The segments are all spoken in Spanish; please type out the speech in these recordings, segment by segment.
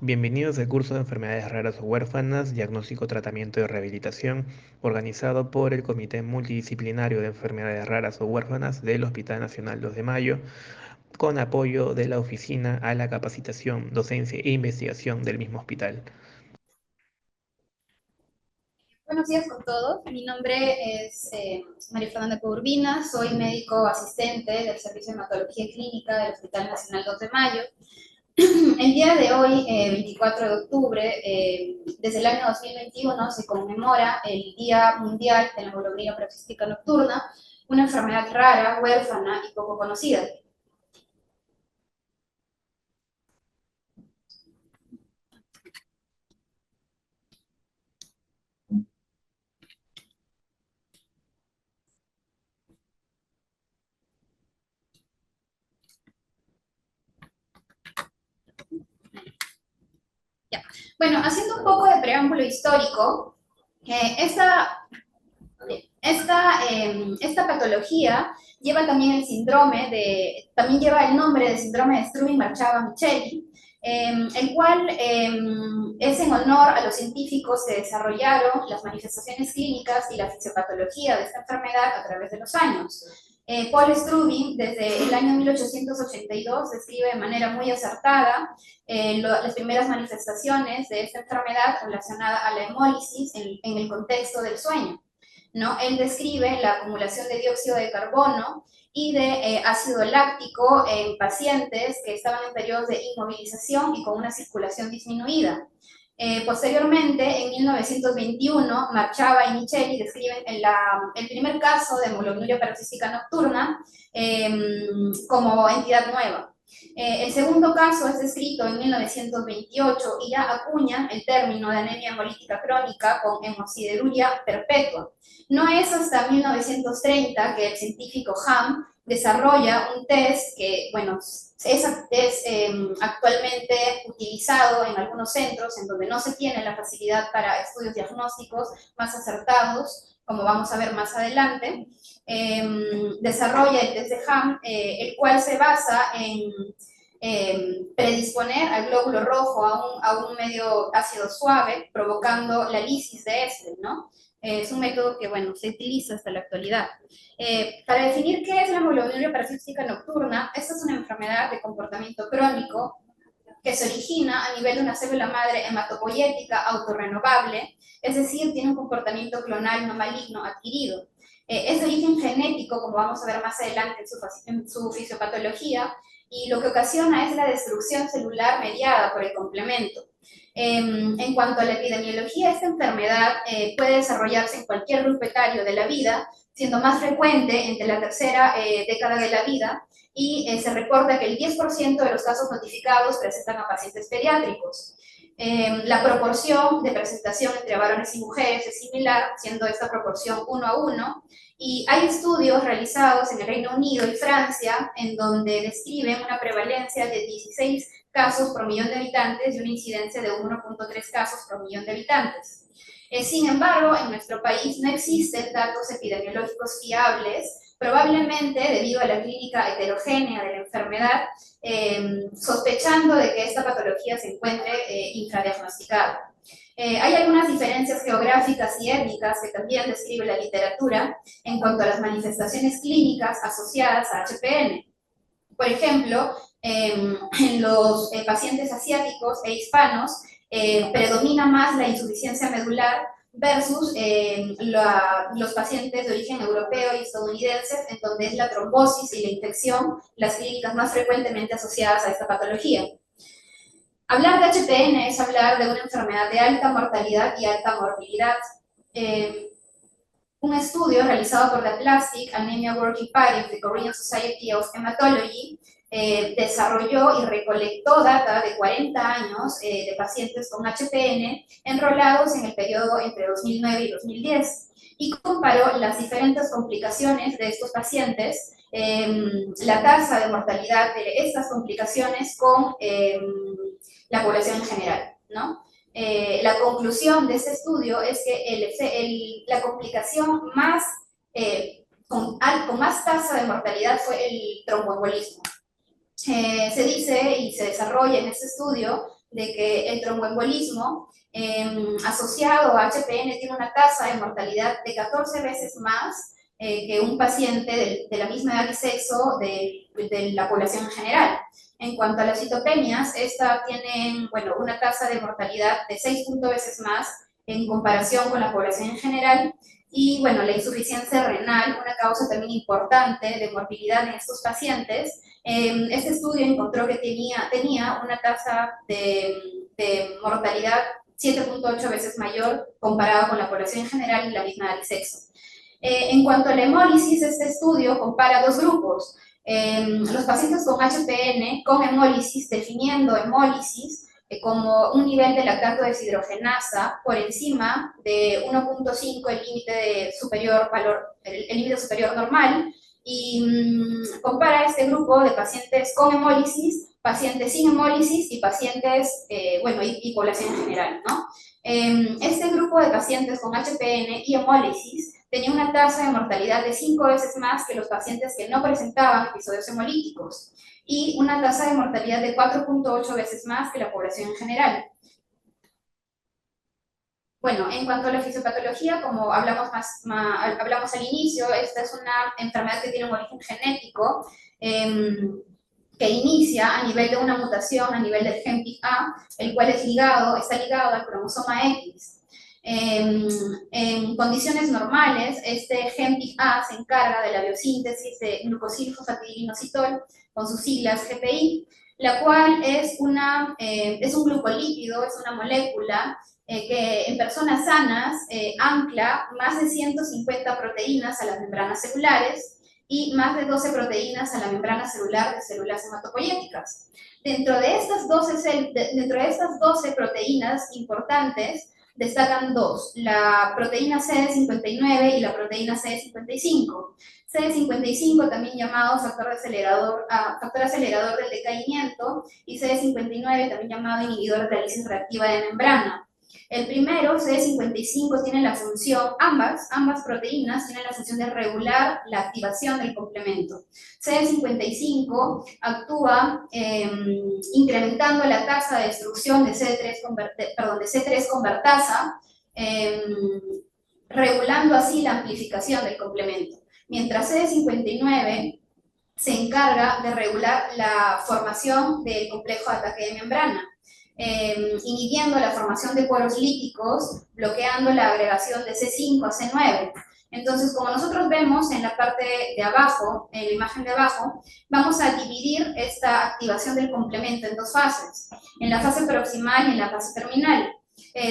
Bienvenidos al curso de enfermedades raras o huérfanas, diagnóstico, tratamiento y rehabilitación, organizado por el Comité Multidisciplinario de Enfermedades Raras o Huérfanas del Hospital Nacional 2 de Mayo, con apoyo de la Oficina a la Capacitación, Docencia e Investigación del mismo hospital. Buenos días con todos. Mi nombre es María Fernanda Urbina, soy médico asistente del Servicio de Hematología Clínica del Hospital Nacional 2 de Mayo. El día de hoy, 24 de octubre, desde el año 2021 se conmemora el Día Mundial de la Hemoglobina Paroxística Nocturna, una enfermedad rara, huérfana y poco conocida. Ya. Bueno, haciendo un poco de preámbulo histórico, esta esta patología lleva también también lleva el nombre de síndrome de Strubing-Marchava-Michelli, el cual es en honor a los científicos que desarrollaron las manifestaciones clínicas y la fisiopatología de esta enfermedad a través de los años. Paul Strubing, desde el año 1882, describe de manera muy acertada las primeras manifestaciones de esta enfermedad relacionada a la hemólisis en el contexto del sueño. ¿No? Él describe la acumulación de dióxido de carbono y de ácido láctico en pacientes que estaban en periodos de inmovilización y con una circulación disminuida. Posteriormente, en 1921, Marchava y Michelli describen el primer caso de hemoglobinuria paroxística nocturna como entidad nueva. El segundo caso es descrito en 1928 y ya acuñan el término de anemia hemolítica crónica con hemosideruria perpetua. No es hasta 1930 que el científico Ham desarrolla un test que, bueno, es actualmente utilizado en algunos centros en donde no se tiene la facilidad para estudios diagnósticos más acertados, como vamos a ver más adelante. Desarrolla el test de Ham, el cual se basa en predisponer al glóbulo rojo a un medio ácido suave, provocando la lisis de este, ¿no? Es un método que, bueno, se utiliza hasta la actualidad. Para definir qué es la hemoglobinuria paroxística nocturna, esta es una enfermedad de comportamiento crónico que se origina a nivel de una célula madre hematopoyética autorrenovable, es decir, tiene un comportamiento clonal no maligno adquirido. Es de origen genético, como vamos a ver más adelante en su fisiopatología, y lo que ocasiona es la destrucción celular mediada por el complemento. En cuanto a la epidemiología, esta enfermedad puede desarrollarse en cualquier grupo etario de la vida, siendo más frecuente entre la tercera década de la vida, y se reporta que el 10% de los casos notificados presentan a pacientes pediátricos. La proporción de presentación entre varones y mujeres es similar, siendo esta proporción 1 a 1, y hay estudios realizados en el Reino Unido y Francia en donde describen una prevalencia de 16 casos por millón de habitantes y una incidencia de 1.3 casos por millón de habitantes. Sin embargo, en nuestro país no existen datos epidemiológicos fiables, probablemente debido a la clínica heterogénea de la enfermedad, sospechando de que esta patología se encuentre infradiagnosticada. Hay algunas diferencias geográficas y étnicas que también describe la literatura en cuanto a las manifestaciones clínicas asociadas a HPN. Por ejemplo, en los pacientes asiáticos e hispanos predomina más la insuficiencia medular versus los pacientes de origen europeo y estadounidenses, en donde es la trombosis y la infección las clínicas más frecuentemente asociadas a esta patología. Hablar de HPN es hablar de una enfermedad de alta mortalidad y alta morbilidad. Un estudio realizado por The Plastic Anemia Working Party of the Korean Society of Hematology desarrolló y recolectó data de 40 años de pacientes con HPN enrolados en el periodo entre 2009 y 2010 y comparó las diferentes complicaciones de estos pacientes, la tasa de mortalidad de estas complicaciones con la población en general, ¿no? La conclusión de este estudio es que la complicación más, con más tasa de mortalidad fue el tromboembolismo. Se dice y se desarrolla en este estudio de que el tromboembolismo asociado a HPN tiene una tasa de mortalidad de 14 veces más que un paciente de la misma edad y sexo de la población en general. En cuanto a las citopenias, esta tienen, bueno, una tasa de mortalidad de 6 veces más en comparación con la población en general. Y bueno, la insuficiencia renal, una causa también importante de morbilidad en estos pacientes. Este estudio encontró que tenía una tasa de mortalidad 7,8 veces mayor comparado con la población en general y la misma edad y sexo. En cuanto a la hemólisis, este estudio compara dos grupos. Los pacientes con HPN con hemólisis, definiendo hemólisis como un nivel de lactato deshidrogenasa por encima de 1,5, el límite superior valor, el límite superior normal, y compara este grupo de pacientes con hemólisis, pacientes sin hemólisis y pacientes, bueno, y población en general, ¿no? Este grupo de pacientes con HPN y hemólisis tenía una tasa de mortalidad de 5 veces más que los pacientes que no presentaban episodios hemolíticos y una tasa de mortalidad de 4,8 veces más que la población en general. Bueno, en cuanto a la fisiopatología, como hablamos al inicio, esta es una enfermedad que tiene un origen genético que inicia a nivel de una mutación, a nivel del gen PIK-A, el cual está ligado al cromosoma X. En condiciones normales, este gen PIK-A se encarga de la biosíntesis de glucosilfosfatidilinositol, con sus siglas GPI, la cual es un glucolípido, es una molécula que en personas sanas ancla más de 150 proteínas a las membranas celulares y más de 12 proteínas a la membrana celular de células hematopoyéticas. Dentro de estas 12 proteínas importantes, destacan dos, la proteína CD59 y la proteína CD55. CD55, también llamado factor acelerador del decaimiento, y CD59, también llamado inhibidor de la lisis reactiva de membrana. El primero, CD55, tiene la función, ambas proteínas tienen la función de regular la activación del complemento. CD55 actúa incrementando la tasa de destrucción de C3 convertasa, regulando así la amplificación del complemento. Mientras CD59 se encarga de regular la formación del complejo de ataque de membrana, inhibiendo la formación de poros líticos, bloqueando la agregación de C5 a C9. Entonces, como nosotros vemos en la parte de abajo, en la imagen de abajo, vamos a dividir esta activación del complemento en dos fases, en la fase proximal y en la fase terminal.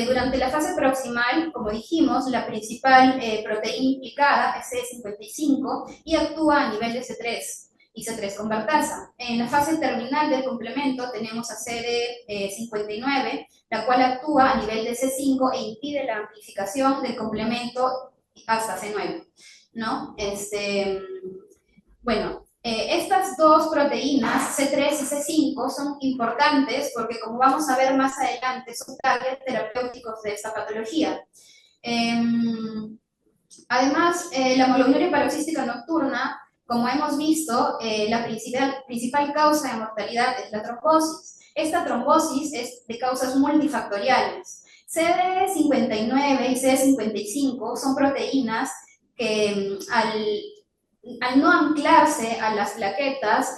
Durante la fase proximal, como dijimos, la principal proteína implicada es CD55 y actúa a nivel de C3 y C3 convertasa. En la fase terminal del complemento tenemos a CD59, la cual actúa a nivel de C5 e impide la amplificación del complemento hasta C9, ¿no? Bueno, estas dos proteínas, C3 y C5, son importantes porque, como vamos a ver más adelante, son targets terapéuticos de esta patología. Además, la hemoglobinuria paroxística nocturna, como hemos visto, la principal causa de mortalidad es la trombosis. Esta trombosis es de causas multifactoriales. CD59 y CD55 son proteínas que al no anclarse a las plaquetas,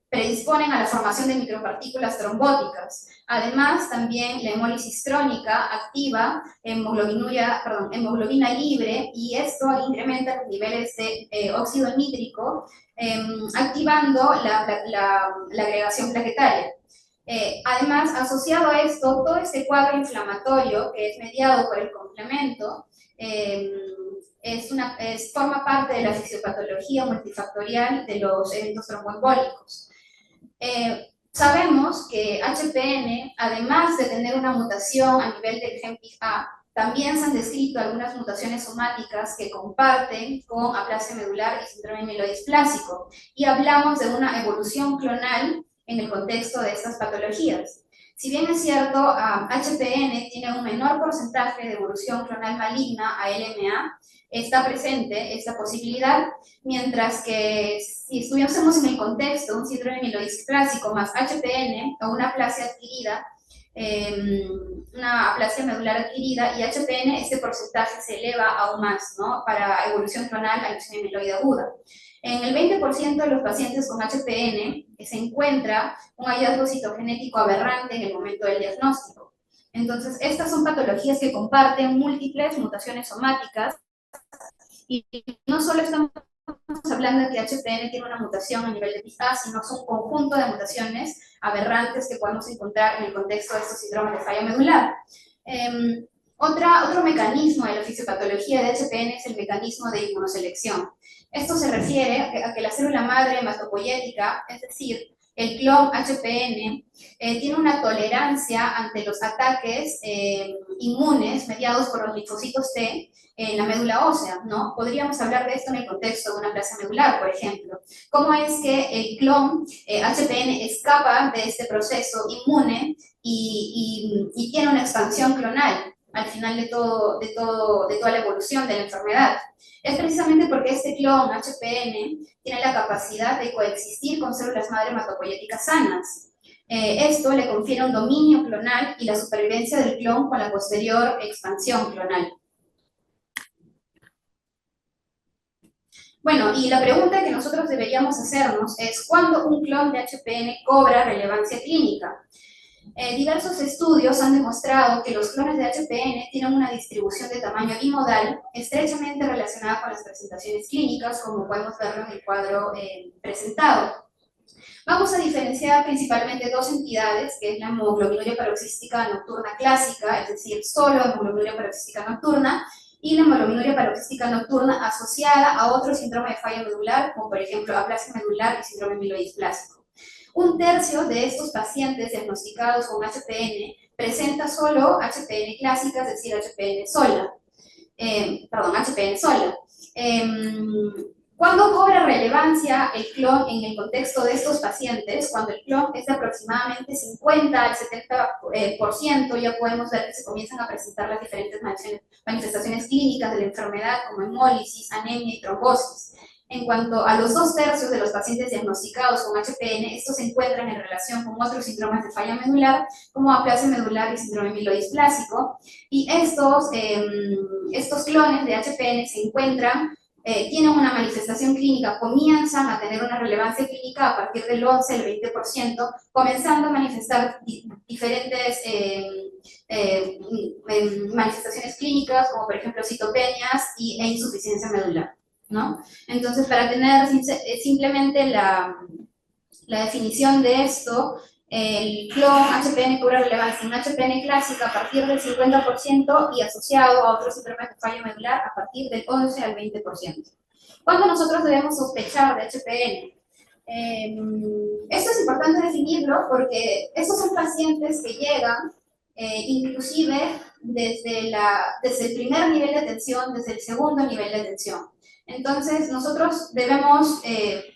predisponen a la formación de micropartículas trombóticas. Además, también la hemólisis crónica activa hemoglobina libre, y esto incrementa los niveles de óxido nítrico, activando la agregación plaquetaria. Además, asociado a esto, todo este cuadro inflamatorio que es mediado por el complemento, forma parte de la fisiopatología multifactorial de los eventos tromboembólicos. Sabemos que HPN, además de tener una mutación a nivel del gen PIK-A, también se han descrito algunas mutaciones somáticas que comparten con aplasia medular y síndrome mielodisplásico, y hablamos de una evolución clonal en el contexto de estas patologías. Si bien es cierto, HPN tiene un menor porcentaje de evolución clonal maligna a LMA, está presente esta posibilidad, mientras que si estuviésemos en el contexto de un síndrome mielodisplásico más HPN o una aplasia adquirida, una aplasia medular adquirida, y HPN, este porcentaje se eleva aún más, ¿no? Para evolución clonal a leucemia mieloide aguda. En el 20% de los pacientes con HPN se encuentra un hallazgo citogenético aberrante en el momento del diagnóstico. Entonces, estas son patologías que comparten múltiples mutaciones somáticas, y no solo estamos hablando de que HPN tiene una mutación a nivel de PISA, sino son un conjunto de mutaciones aberrantes que podemos encontrar en el contexto de estos síndromes de falla medular. Otro mecanismo de la fisiopatología de HPN es el mecanismo de inmunoselección. Esto se refiere a que la célula madre hematopoyética, es decir, el clon HPN, tiene una tolerancia ante los ataques inmunes mediados por los linfocitos T en la médula ósea, ¿no? Podríamos hablar de esto en el contexto de una aplasia medular, por ejemplo. ¿Cómo es que el clon HPN escapa de este proceso inmune y tiene una expansión clonal al final de toda la evolución de la enfermedad? Es precisamente porque este clon HPN tiene la capacidad de coexistir con células madre hematopoyéticas sanas. Esto le confiere un dominio clonal y la supervivencia del clon con la posterior expansión clonal. Bueno, y la pregunta que nosotros deberíamos hacernos es: ¿cuándo un clon de HPN cobra relevancia clínica? Diversos estudios han demostrado que los clones de HPN tienen una distribución de tamaño bimodal estrechamente relacionada con las presentaciones clínicas, como podemos verlo en el cuadro presentado. Vamos a diferenciar principalmente dos entidades, que es la hemoglobinuria paroxística nocturna clásica, es decir, solo hemoglobinuria paroxística nocturna, y la hemoglobinuria paroxística nocturna asociada a otro síndrome de falla medular, como por ejemplo aplasia medular y síndrome mielodisplásico. Un tercio de estos pacientes diagnosticados con HPN presenta solo HPN clásica, es decir, HPN sola. HPN sola. ¿Cuándo cobra relevancia el clon en el contexto de estos pacientes? Cuando el clon es de aproximadamente 50 al 70%, ya podemos ver que se comienzan a presentar las diferentes manifestaciones clínicas de la enfermedad, como hemólisis, anemia y trombosis. En cuanto a los 2/3 de los pacientes diagnosticados con HPN, estos se encuentran en relación con otros síndromes de falla medular, como aplasia medular y síndrome mielodisplásico, y estos clones de HPN se encuentran tienen una manifestación clínica, comienzan a tener una relevancia clínica a partir del 11 al 20%, comenzando a manifestar diferentes manifestaciones clínicas, como por ejemplo citopenias e insuficiencia medular, ¿no? Entonces, para tener simplemente la definición de esto, el clon HPN cobra relevancia en HPN clásica a partir del 50% y asociado a otros síndromes de falla medular a partir del 11 al 20%. ¿Cuándo nosotros debemos sospechar de HPN? Esto es importante definirlo porque estos son pacientes que llegan inclusive desde el primer nivel de atención, desde el segundo nivel de atención. Entonces, nosotros debemos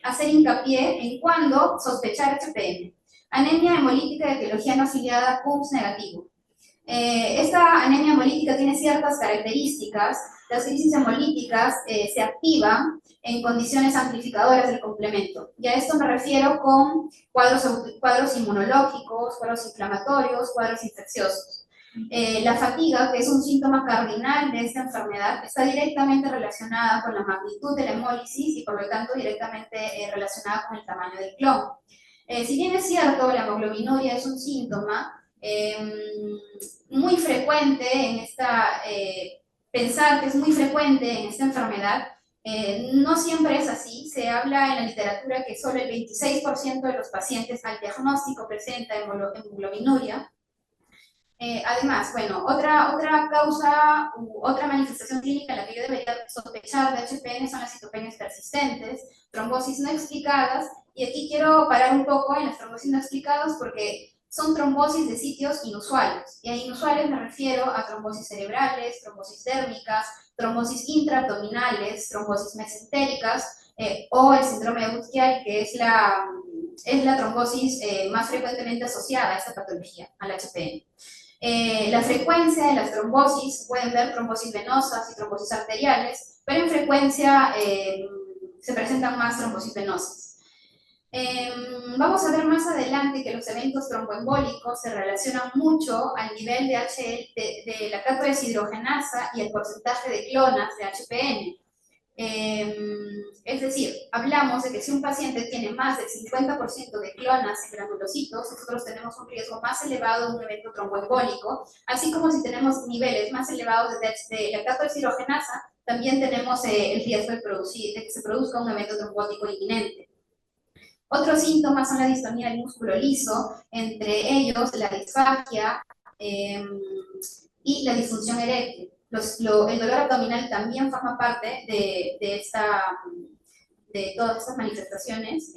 hacer hincapié en cuándo sospechar HPN. Anemia hemolítica de etiología no afiliada CUMS negativo. Esta anemia hemolítica tiene ciertas características. Las crisis hemolíticas se activan en condiciones amplificadoras del complemento. Y a esto me refiero con cuadros inmunológicos, cuadros inflamatorios, cuadros infecciosos. La fatiga, que es un síntoma cardinal de esta enfermedad, está directamente relacionada con la magnitud de la hemólisis y por lo tanto directamente relacionada con el tamaño del clon. Si bien es cierto, la hemoglobinuria es un síntoma muy frecuente en esta, pensar que es muy frecuente en esta enfermedad, no siempre es así. Se habla en la literatura que solo el 26% de los pacientes al diagnóstico presenta hemoglobinuria. Además, bueno, otra causa u otra manifestación clínica en la que yo debería sospechar de HPN son las citopenias persistentes, trombosis no explicadas, y aquí quiero parar un poco en las trombosis no explicadas porque son trombosis de sitios inusuales, y a inusuales me refiero a trombosis cerebrales, trombosis dérmicas, trombosis intraabdominales, trombosis mesentéricas, o el síndrome de Budd-Chiari, que es la trombosis más frecuentemente asociada a esta patología, al HPN. La frecuencia de las trombosis, pueden ver trombosis venosas y trombosis arteriales, pero en frecuencia se presentan más trombosis venosas. Vamos a ver más adelante que los eventos tromboembólicos se relacionan mucho al nivel de, de la cátodo deshidrogenasa y el porcentaje de clonas de HPN. Es decir, hablamos de que si un paciente tiene más del 50% de clonas en granulocitos, nosotros tenemos un riesgo más elevado de un evento tromboembólico, así como si tenemos niveles más elevados de lactato deshidrogenasa, también tenemos el riesgo de que se produzca un evento trombótico inminente. Otros síntomas son la distonía del músculo liso, entre ellos la disfagia y la disfunción eréctil. El dolor abdominal también forma parte de todas estas manifestaciones.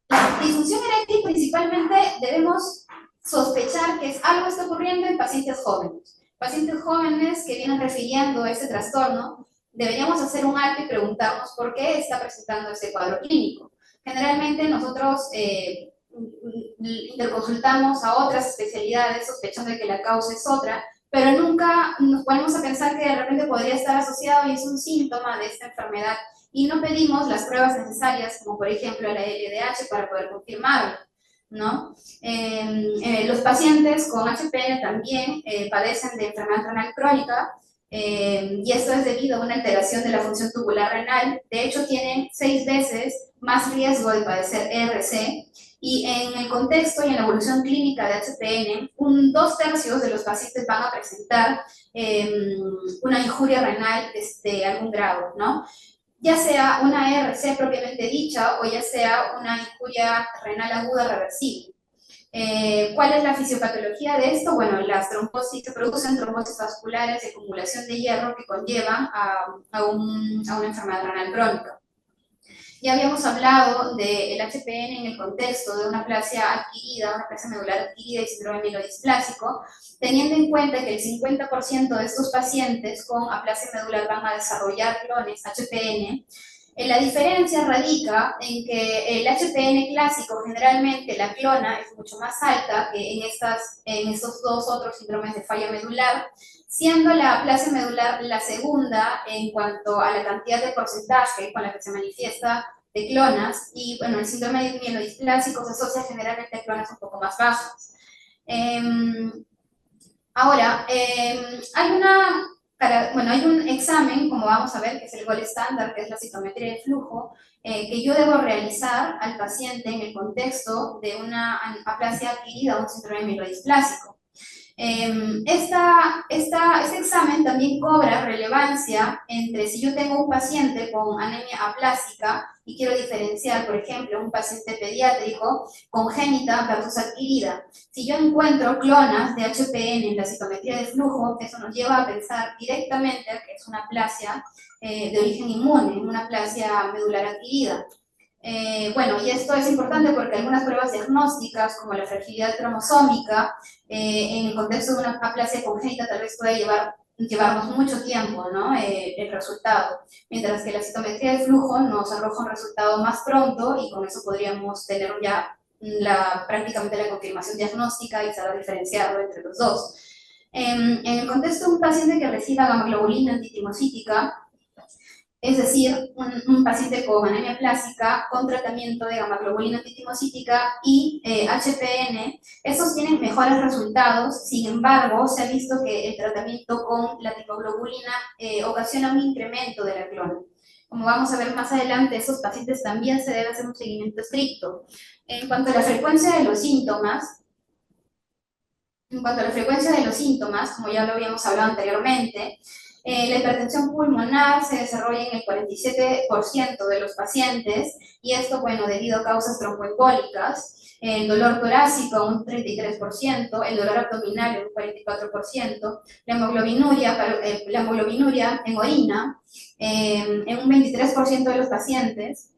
La disfunción eréctil principalmente debemos sospechar que algo está ocurriendo en pacientes jóvenes. Pacientes jóvenes que vienen refiriendo este trastorno, deberíamos hacer un alto y preguntarnos por qué está presentando este cuadro clínico. Generalmente nosotros interconsultamos a otras especialidades sospechando de que la causa es otra, pero nunca nos ponemos a pensar que de repente podría estar asociado y es un síntoma de esta enfermedad y no pedimos las pruebas necesarias, como por ejemplo la LDH, para poder confirmarlo, ¿no? Los pacientes con HPN también padecen de enfermedad renal crónica, y esto es debido a una alteración de la función tubular renal. De hecho, tienen 6 veces más riesgo de padecer ERC, y en el contexto y en la evolución clínica de HPN, 2/3 de los pacientes van a presentar una injuria renal de algún grado, ¿no? Ya sea una ERC propiamente dicha o ya sea una injuria renal aguda reversible. ¿Cuál es la fisiopatología de esto? Bueno, las trombosis, se producen trombosis vasculares de acumulación de hierro que conllevan a una enfermedad renal crónica. Ya habíamos hablado del HPN en el contexto de una aplasia adquirida, una aplasia medular adquirida y síndrome mielodisplásico, teniendo en cuenta que el 50% de estos pacientes con aplasia medular van a desarrollar clones HPN. La diferencia radica en que el HPN clásico, generalmente la clona es mucho más alta que en estos dos otros síndromes de falla medular, siendo la aplasia medular la segunda en cuanto a la cantidad de porcentaje con la que se manifiesta de clonas, y bueno, el síndrome mielodisplásico se asocia generalmente a clonas un poco más bajas. Ahora, hay un examen, como vamos a ver, que es el gold estándar, que es la citometría de flujo, que yo debo realizar al paciente en el contexto de una aplasia adquirida o un síndrome mielodisplásico. Este examen también cobra relevancia entre si yo tengo un paciente con anemia aplásica y quiero diferenciar, por ejemplo, un paciente pediátrico congénita versus adquirida. Si yo encuentro clonas de HPN en la citometría de flujo, eso nos lleva a pensar directamente que es una aplasia de origen inmune, una aplasia medular adquirida. Bueno, y esto es importante porque algunas pruebas diagnósticas, como la fragilidad cromosómica, en el contexto de una aplasia congénita tal vez puede llevarnos mucho tiempo, ¿no? El resultado, mientras que la citometría de flujo nos arroja un resultado más pronto y con eso podríamos tener ya prácticamente la confirmación diagnóstica y saber diferenciarlo entre los dos. En el contexto de un paciente que reciba gamma globulina antitimocítica, es decir, un paciente con anemia plástica con tratamiento de gamma globulina antitimocítica y HPN, estos tienen mejores resultados. Sin embargo, se ha visto que el tratamiento con la timoglobulina ocasiona un incremento de la clona. Como vamos a ver más adelante, esos pacientes también se debe hacer un seguimiento estricto. En cuanto a la frecuencia de los síntomas, como ya lo habíamos hablado anteriormente, la hipertensión pulmonar se desarrolla en el 47% de los pacientes, y esto, bueno, debido a causas tromboembólicas. El dolor torácico, un 33%, el dolor abdominal, un 44%, la hemoglobinuria en orina, en un 23% de los pacientes,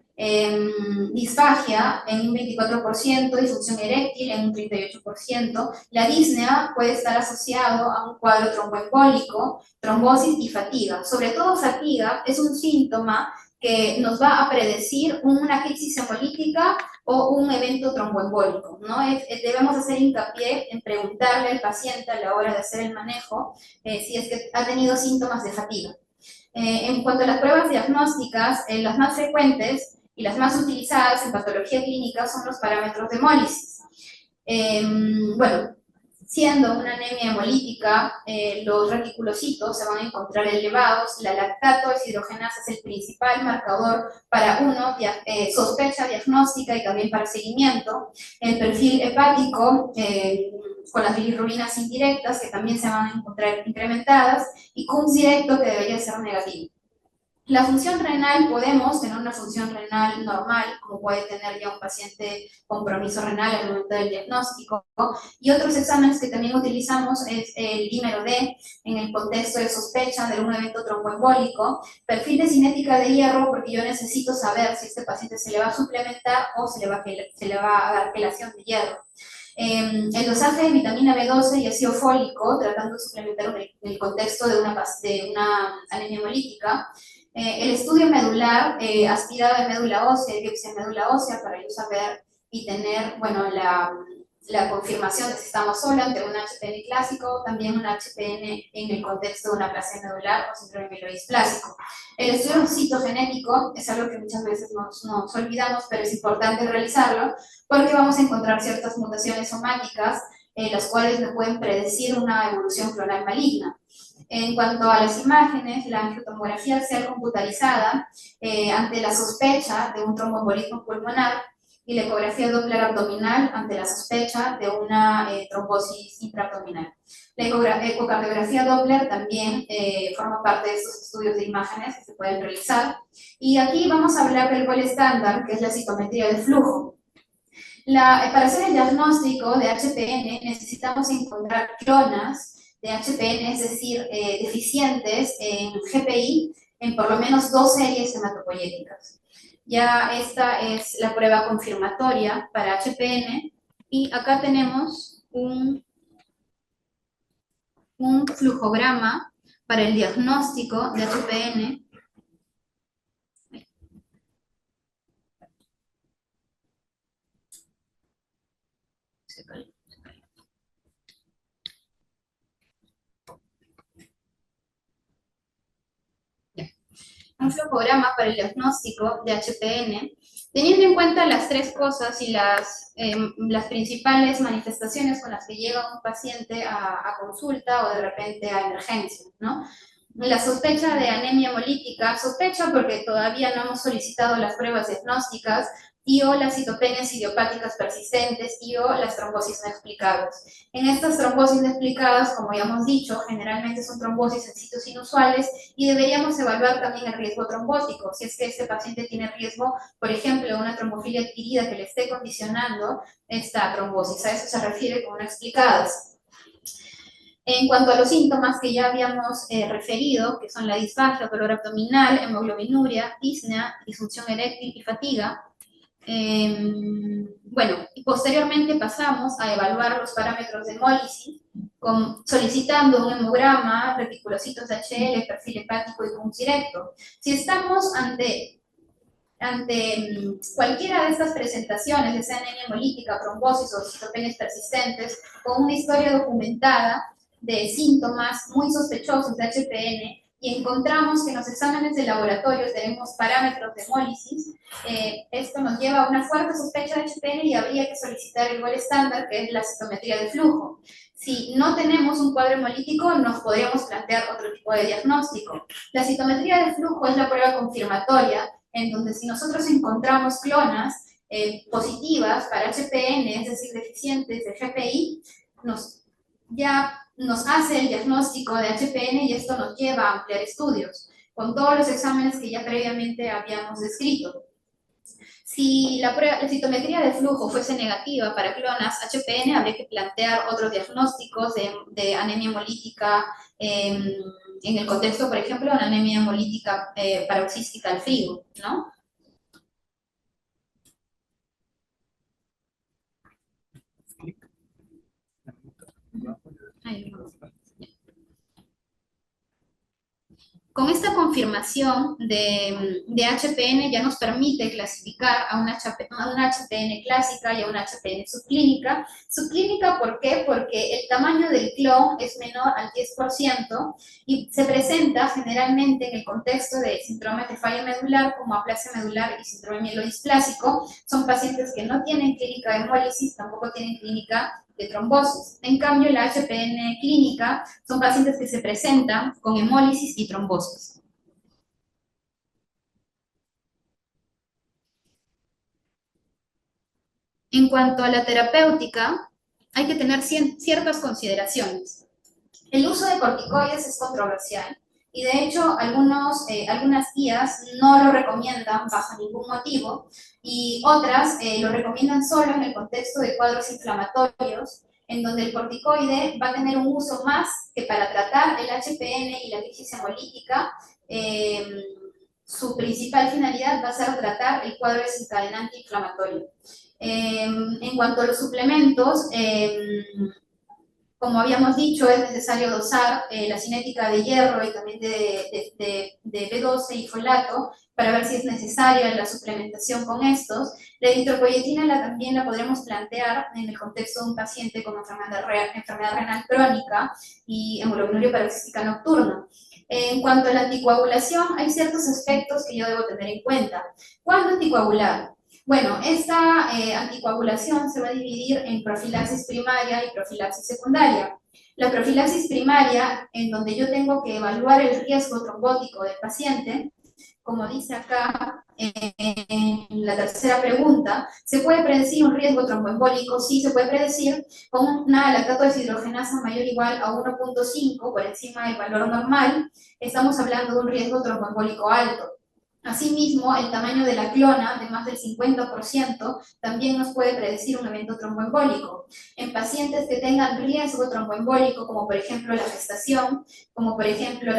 disfagia en un 24%, disfunción eréctil en un 38%. La disnea puede estar asociado a un cuadro tromboembólico, trombosis y fatiga. Sobre todo fatiga es un síntoma que nos va a predecir una crisis hemolítica o un evento tromboembólico, ¿no? Debemos hacer hincapié en preguntarle al paciente a la hora de hacer el manejo si es que ha tenido síntomas de fatiga. En cuanto a las pruebas diagnósticas, las más frecuentes y las más utilizadas en patología clínica son los parámetros de hemólisis. Bueno, siendo una anemia hemolítica, los reticulocitos se van a encontrar elevados, la lactato deshidrogenasa es el principal marcador para sospecha diagnóstica y también para seguimiento. El perfil hepático, con las bilirrubinas indirectas, que también se van a encontrar incrementadas, y Coombs directo, que debería ser negativo. La función renal, podemos tener una función renal normal, como puede tener ya un paciente con compromiso renal al momento del diagnóstico, y otros exámenes que también utilizamos es el dímero D en el contexto de sospecha de un evento tromboembólico, perfil de cinética de hierro, porque yo necesito saber si este paciente se le va a suplementar o se le va a dar quelación de hierro. El dosaje de vitamina B12 y ácido fólico, tratando de suplementar en el contexto de una anemia hemolítica. El estudio medular, aspirado de médula ósea, biopsia de médula ósea, para yo saber y tener, bueno, la confirmación de si estamos solo ante un HPN clásico, también un HPN en el contexto de una aplasia medular o síndrome mielodisplásico. El estudio citogenético es algo que muchas veces nos olvidamos, pero es importante realizarlo, porque vamos a encontrar ciertas mutaciones somáticas, las cuales me pueden predecir una evolución clonal maligna. En cuanto a las imágenes, la angiotomografía axial computarizada ante la sospecha de un tromboembolismo pulmonar y la ecografía Doppler abdominal ante la sospecha de una trombosis intraabdominal. La ecocardiografía Doppler también forma parte de estos estudios de imágenes que se pueden realizar. Y aquí vamos a hablar del gold estándar, que es la citometría de flujo. Para hacer el diagnóstico de HPN necesitamos encontrar clonas de HPN, es decir, deficientes en GPI, en por lo menos 2 series hematopoyéticas. Ya esta es la prueba confirmatoria para HPN, y acá tenemos un flujograma para el diagnóstico de HPN. Un flujograma para el diagnóstico de HPN, teniendo en cuenta las 3 cosas y las principales manifestaciones con las que llega un paciente a consulta o de repente a emergencia, ¿no? La sospecha de anemia hemolítica, sospecha porque todavía no hemos solicitado las pruebas diagnósticas, y o las citopenias idiopáticas persistentes, y o las trombosis no explicadas. En estas trombosis no explicadas, como ya hemos dicho, generalmente son trombosis en sitios inusuales, y deberíamos evaluar también el riesgo trombótico, si es que este paciente tiene riesgo, por ejemplo, de una trombofilia adquirida que le esté condicionando esta trombosis. A eso se refiere con no explicadas. En cuanto a los síntomas que ya habíamos referido, que son la disfagia, dolor abdominal, hemoglobinuria, disnea, disfunción eréctil y fatiga, bueno, y posteriormente pasamos a evaluar los parámetros de hemólisis, solicitando un hemograma, reticulocitos de HL, perfil hepático y Coombs directo. Si estamos ante cualquiera de estas presentaciones, ya sea anemia hemolítica, trombosis o citopenias persistentes, con una historia documentada de síntomas muy sospechosos de HPN, y encontramos que en los exámenes de laboratorio tenemos parámetros de hemólisis, esto nos lleva a una fuerte sospecha de HPN y habría que solicitar el gold estándar, que es la citometría de flujo. Si no tenemos un cuadro hemolítico, nos podríamos plantear otro tipo de diagnóstico. La citometría de flujo es la prueba confirmatoria, en donde si nosotros encontramos clonas positivas para HPN, es decir, deficientes de GPI, ya nos hace el diagnóstico de HPN, y esto nos lleva a ampliar estudios con todos los exámenes que ya previamente habíamos descrito. Si la citometría de flujo fuese negativa para clonas HPN, habría que plantear otros diagnósticos de anemia hemolítica en el contexto, por ejemplo, de una anemia hemolítica paroxística al frío, ¿no? Con esta confirmación de HPN ya nos permite clasificar a una HPN clásica y a una HPN subclínica. Subclínica, ¿por qué? Porque el tamaño del clon es menor al 10% y se presenta generalmente en el contexto de síndrome de falla medular como aplasia medular y síndrome mielodisplásico. Son pacientes que no tienen clínica de hemólisis, tampoco tienen clínica de trombosis. En cambio, la HPN clínica son pacientes que se presentan con hemólisis y trombosis. En cuanto a la terapéutica, hay que tener ciertas consideraciones. El uso de corticoides es controversial y de hecho algunas guías no lo recomiendan bajo ningún motivo y otras lo recomiendan solo en el contexto de cuadros inflamatorios en donde el corticoide va a tener un uso más que para tratar el HPN y la crisis hemolítica. Su principal finalidad va a ser tratar el cuadro desencadenante inflamatorio. En cuanto a los suplementos, como habíamos dicho, es necesario dosar la cinética de hierro y también de B12 y folato para ver si es necesaria la suplementación con estos. La eritropoyetina también la podremos plantear en el contexto de un paciente con enfermedad renal crónica y hemoglobinuria paroxística nocturna. En cuanto a la anticoagulación, hay ciertos aspectos que yo debo tener en cuenta. ¿Cuándo anticoagular? Bueno, esta anticoagulación se va a dividir en profilaxis primaria y profilaxis secundaria. La profilaxis primaria, en donde yo tengo que evaluar el riesgo trombótico del paciente, como dice acá en la tercera pregunta, ¿se puede predecir un riesgo tromboembólico? Sí, se puede predecir con una lactato deshidrogenasa mayor o igual a 1.5 por encima del valor normal. Estamos hablando de un riesgo tromboembólico alto. Asimismo, el tamaño de la clona de más del 50% también nos puede predecir un evento tromboembólico. En pacientes que tengan riesgo tromboembólico, como por ejemplo la gestación, como por ejemplo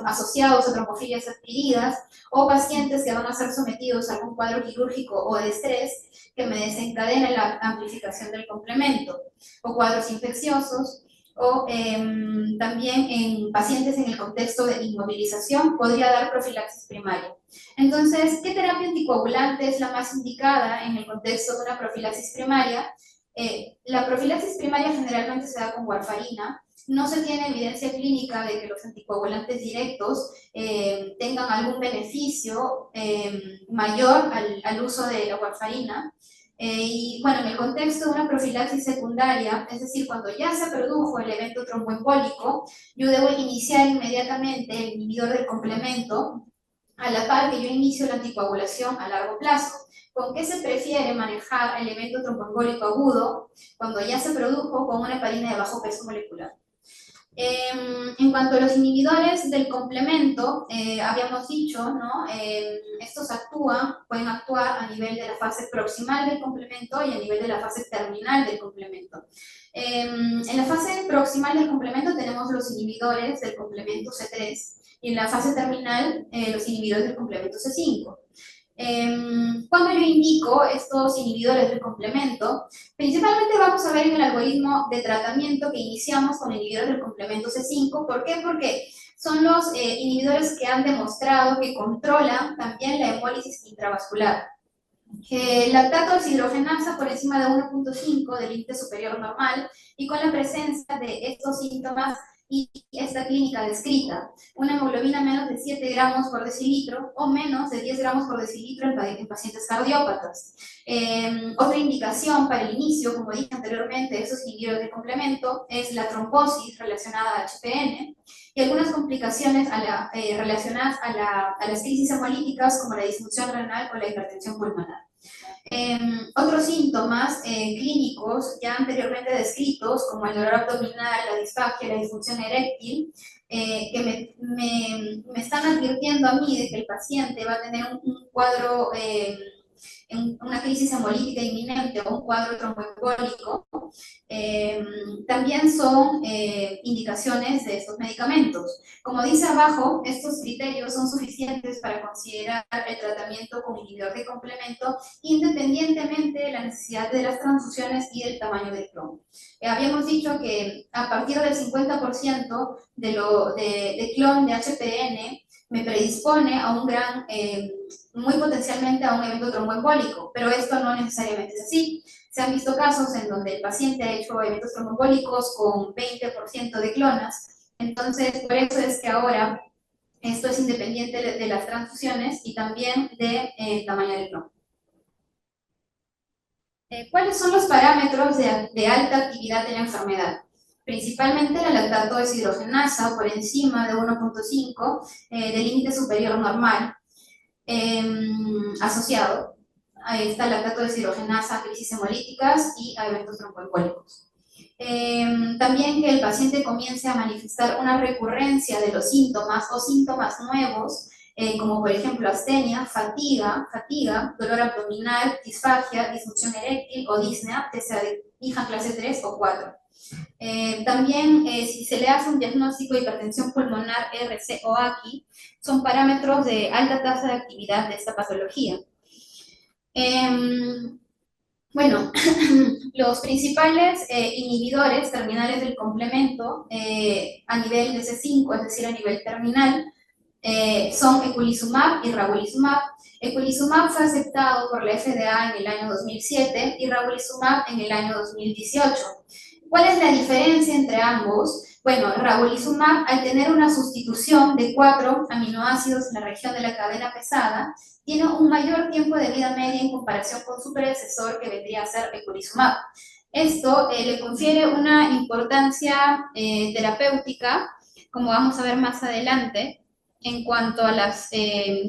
asociados a trombofilias adquiridas, o pacientes que van a ser sometidos a algún cuadro quirúrgico o de estrés que me desencadene la amplificación del complemento, o cuadros infecciosos, o también en pacientes en el contexto de inmovilización podría dar profilaxis primaria. Entonces, ¿qué terapia anticoagulante es la más indicada en el contexto de una profilaxis primaria? La profilaxis primaria generalmente se da con warfarina. No se tiene evidencia clínica de que los anticoagulantes directos tengan algún beneficio mayor al uso de la warfarina. Y bueno, en el contexto de una profilaxis secundaria, es decir, cuando ya se produjo el evento tromboembólico, yo debo iniciar inmediatamente el inhibidor del complemento a la par que yo inicio la anticoagulación a largo plazo. ¿Con qué se prefiere manejar el evento tromboembólico agudo cuando ya se produjo con una heparina de bajo peso molecular? En cuanto a los inhibidores del complemento, habíamos dicho, ¿no? Estos pueden actuar a nivel de la fase proximal del complemento y a nivel de la fase terminal del complemento. En la fase proximal del complemento tenemos los inhibidores del complemento C3 y en la fase terminal los inhibidores del complemento C5. Cuando yo indico estos inhibidores del complemento, principalmente vamos a ver en el algoritmo de tratamiento que iniciamos con inhibidores del complemento C5. ¿Por qué? Porque son los inhibidores que han demostrado que controlan también la hemólisis intravascular. Lactato deshidrogenasa por encima de 1.5 del límite superior normal y con la presencia de estos síntomas y esta clínica descrita, una hemoglobina menos de 7 gramos por decilitro o menos de 10 gramos por decilitro en pacientes cardiópatas. Otra indicación para el inicio, como dije anteriormente, de esos inhibidores de complemento es la trombosis relacionada a HPN y algunas complicaciones relacionadas a las crisis hemolíticas como la disfunción renal o la hipertensión pulmonar. Otros síntomas clínicos ya anteriormente descritos, como el dolor abdominal, la disfagia, la disfunción eréctil, que me están advirtiendo a mí de que el paciente va a tener un cuadro en una crisis hemolítica inminente o un cuadro tromboembólico, también son indicaciones de estos medicamentos. Como dice abajo, estos criterios son suficientes para considerar el tratamiento con inhibidor de complemento independientemente de la necesidad de las transfusiones y del tamaño del clon. Habíamos dicho que a partir del 50% de clon de HPN me predispone a un gran, muy potencialmente a un evento tromboembólico, pero esto no necesariamente es así. Se han visto casos en donde el paciente ha hecho eventos tromboembólicos con 20% de clonas, entonces por eso es que ahora esto es independiente de las transfusiones y también del tamaño del clon. ¿Cuáles son los parámetros de alta actividad de la enfermedad? Principalmente la lactato deshidrogenasa por encima de 1.5 del límite superior normal asociado a esta lactato deshidrogenasa a crisis hemolíticas y a eventos tromboembólicos. También que el paciente comience a manifestar una recurrencia de los síntomas o síntomas nuevos como por ejemplo astenia, fatiga, dolor abdominal, disfagia, disfunción eréctil o disnea, que sea de IJA clase 3 o 4. También, si se le hace un diagnóstico de hipertensión pulmonar RC o AQI, son parámetros de alta tasa de actividad de esta patología. Bueno, los principales inhibidores terminales del complemento a nivel de C5, es decir, a nivel terminal, son eculizumab y ravulizumab. Eculizumab fue aceptado por la FDA en el año 2007 y ravulizumab en el año 2018. ¿Cuál es la diferencia entre ambos? Bueno, ravulizumab, al tener una sustitución de 4 aminoácidos en la región de la cadena pesada, tiene un mayor tiempo de vida media en comparación con su predecesor, que vendría a ser eculizumab. Esto le confiere una importancia terapéutica, como vamos a ver más adelante, en cuanto a las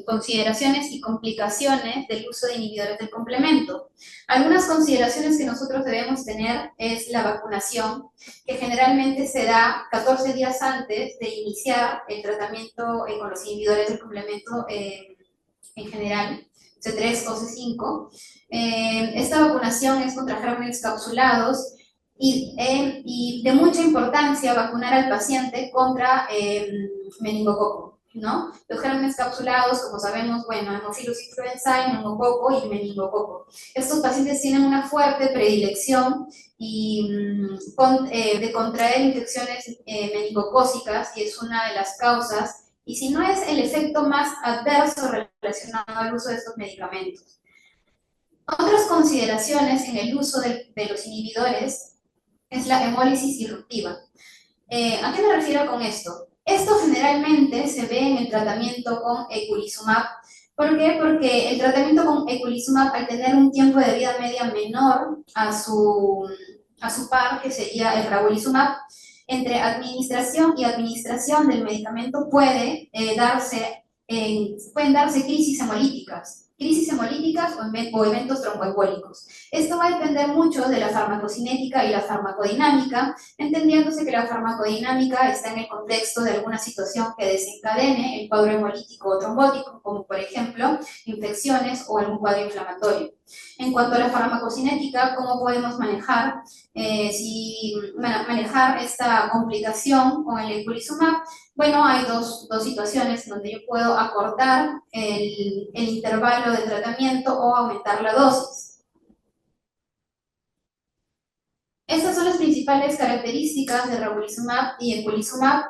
consideraciones y complicaciones del uso de inhibidores del complemento. Algunas consideraciones que nosotros debemos tener es la vacunación, que generalmente se da 14 días antes de iniciar el tratamiento con los inhibidores del complemento en general, C3 o C5. Esta vacunación es contra gérmenes capsulados y de mucha importancia vacunar al paciente contra meningococo, ¿no? Los gérmenes capsulados, como sabemos, bueno, Haemophilus influenzae, neumococo y meningococo. Estos pacientes tienen una fuerte predilección de contraer infecciones meningocócicas y es una de las causas, y si no es el efecto más adverso relacionado al uso de estos medicamentos. Otras consideraciones en el uso de los inhibidores es la hemólisis disruptiva. ¿A qué me refiero con esto? Esto generalmente se ve en el tratamiento con eculizumab. ¿Por qué? Porque el tratamiento con eculizumab, al tener un tiempo de vida media menor a su par, que sería el ravulizumab, entre administración y administración del medicamento pueden darse crisis hemolíticas o eventos tromboembólicos. Esto va a depender mucho de la farmacocinética y la farmacodinámica, entendiéndose que la farmacodinámica está en el contexto de alguna situación que desencadene el cuadro hemolítico o trombótico, como por ejemplo infecciones o algún cuadro inflamatorio. En cuanto a la farmacocinética, ¿cómo podemos manejar esta complicación con el eculizumab? Bueno, hay dos situaciones donde yo puedo acortar el intervalo de tratamiento o aumentar la dosis. Estas son las principales características de ravulizumab y eculizumab.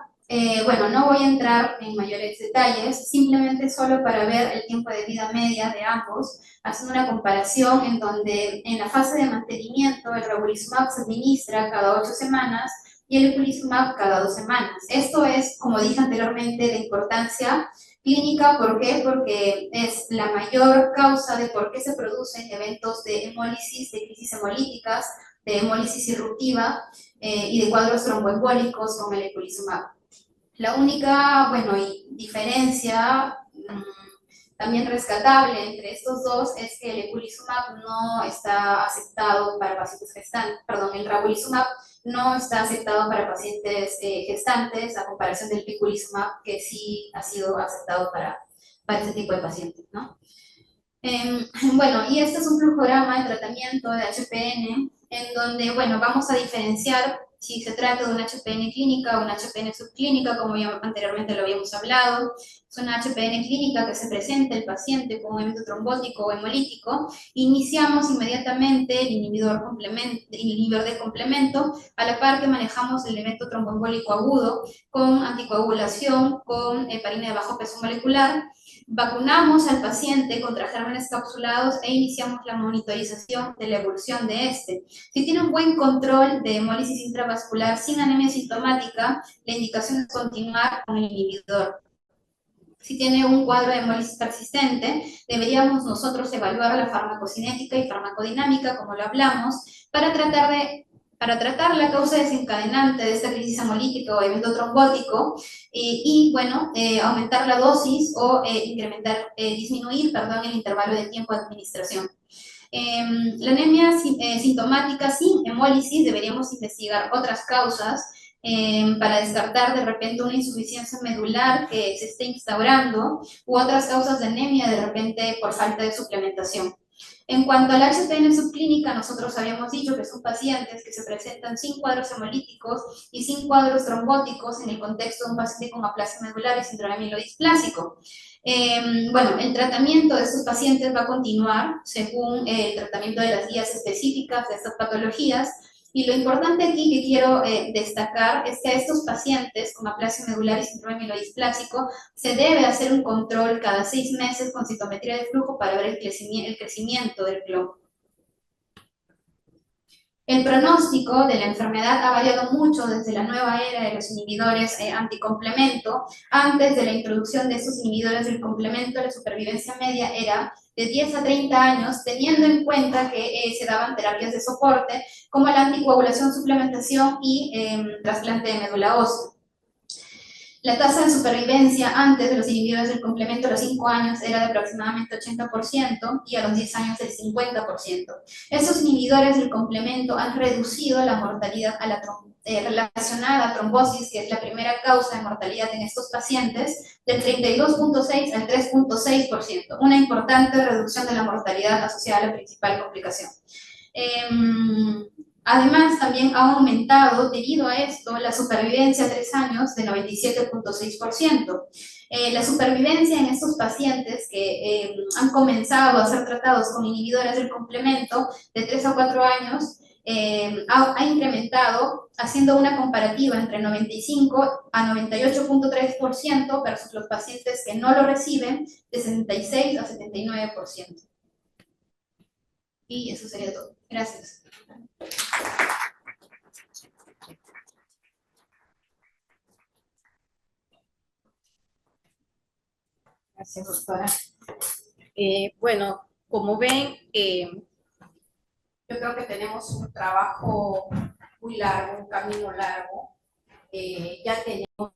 Bueno, no voy a entrar en mayores detalles, simplemente solo para ver el tiempo de vida media de ambos, haciendo una comparación en donde en la fase de mantenimiento el ravulizumab se administra cada 8 semanas y el eculizumab cada 2 semanas. Esto es, como dije anteriormente, de importancia clínica. ¿Por qué? Porque es la mayor causa de por qué se producen eventos de hemólisis, de crisis hemolíticas, de hemólisis irruptiva y de cuadros tromboembólicos con el eculizumab. La única, bueno, diferencia también rescatable entre estos dos es que el eculizumab no está aceptado para pacientes gestantes, perdón, el ravulizumab no está aceptado para pacientes gestantes, a comparación del eculizumab, que sí ha sido aceptado para este tipo de pacientes, ¿no? Bueno, y este es un flujograma de tratamiento de HPN, en donde, bueno, vamos a diferenciar si se trata de una HPN clínica o una HPN subclínica, como ya anteriormente lo habíamos hablado. Es una HPN clínica que se presenta el paciente con un evento trombótico o hemolítico. Iniciamos inmediatamente el inhibidor de complemento, a la par que manejamos el evento tromboembólico agudo con anticoagulación, con heparina de bajo peso molecular. Vacunamos al paciente contra gérmenes capsulados e iniciamos la monitorización de la evolución de este. Si tiene un buen control de hemólisis intravascular sin anemia sintomática, la indicación es continuar con el inhibidor. Si tiene un cuadro de hemólisis persistente, deberíamos nosotros evaluar la farmacocinética y farmacodinámica, como lo hablamos, para tratar la causa desencadenante de esta crisis hemolítica o evento trombótico bueno, aumentar la dosis o disminuir, perdón, el intervalo de tiempo de administración. La anemia sintomática sin hemólisis deberíamos investigar otras causas para descartar de repente una insuficiencia medular que se esté instaurando u otras causas de anemia de repente por falta de suplementación. En cuanto a la HPN subclínica, nosotros habíamos dicho que son pacientes que se presentan sin cuadros hemolíticos y sin cuadros trombóticos en el contexto de un paciente con aplasia medular y síndrome mielodisplásico. Bueno, el tratamiento de estos pacientes va a continuar según el tratamiento de las guías específicas de estas patologías. Y lo importante aquí que quiero destacar es que a estos pacientes con aplasia medular y síndrome mielodisplásico se debe hacer un control cada 6 meses con citometría de flujo para ver el crecimiento del clon. El pronóstico de la enfermedad ha variado mucho desde la nueva era de los inhibidores anticomplemento. Antes de la introducción de estos inhibidores del complemento, la supervivencia media era de 10 a 30 años, teniendo en cuenta que se daban terapias de soporte como la anticoagulación, suplementación y trasplante de médula ósea. La tasa de supervivencia antes de los inhibidores del complemento a los 5 años era de aproximadamente 80% y a los 10 años del 50%. Estos inhibidores del complemento han reducido la mortalidad relacionada a trombosis, que es la primera causa de mortalidad en estos pacientes, del 32.6 al 3.6%, una importante reducción de la mortalidad asociada a la principal complicación. Además, también ha aumentado, debido a esto, la supervivencia a 3 años de 97.6%. La supervivencia en estos pacientes que han comenzado a ser tratados con inhibidores del complemento de 3 a 4 años ha incrementado, haciendo una comparativa entre 95 a 98.3% versus los pacientes que no lo reciben, de 66 a 79%. Y eso sería todo. Gracias. Gracias, doctora. Bueno, como ven, yo creo que tenemos un trabajo muy largo, un camino largo. Ya tenemos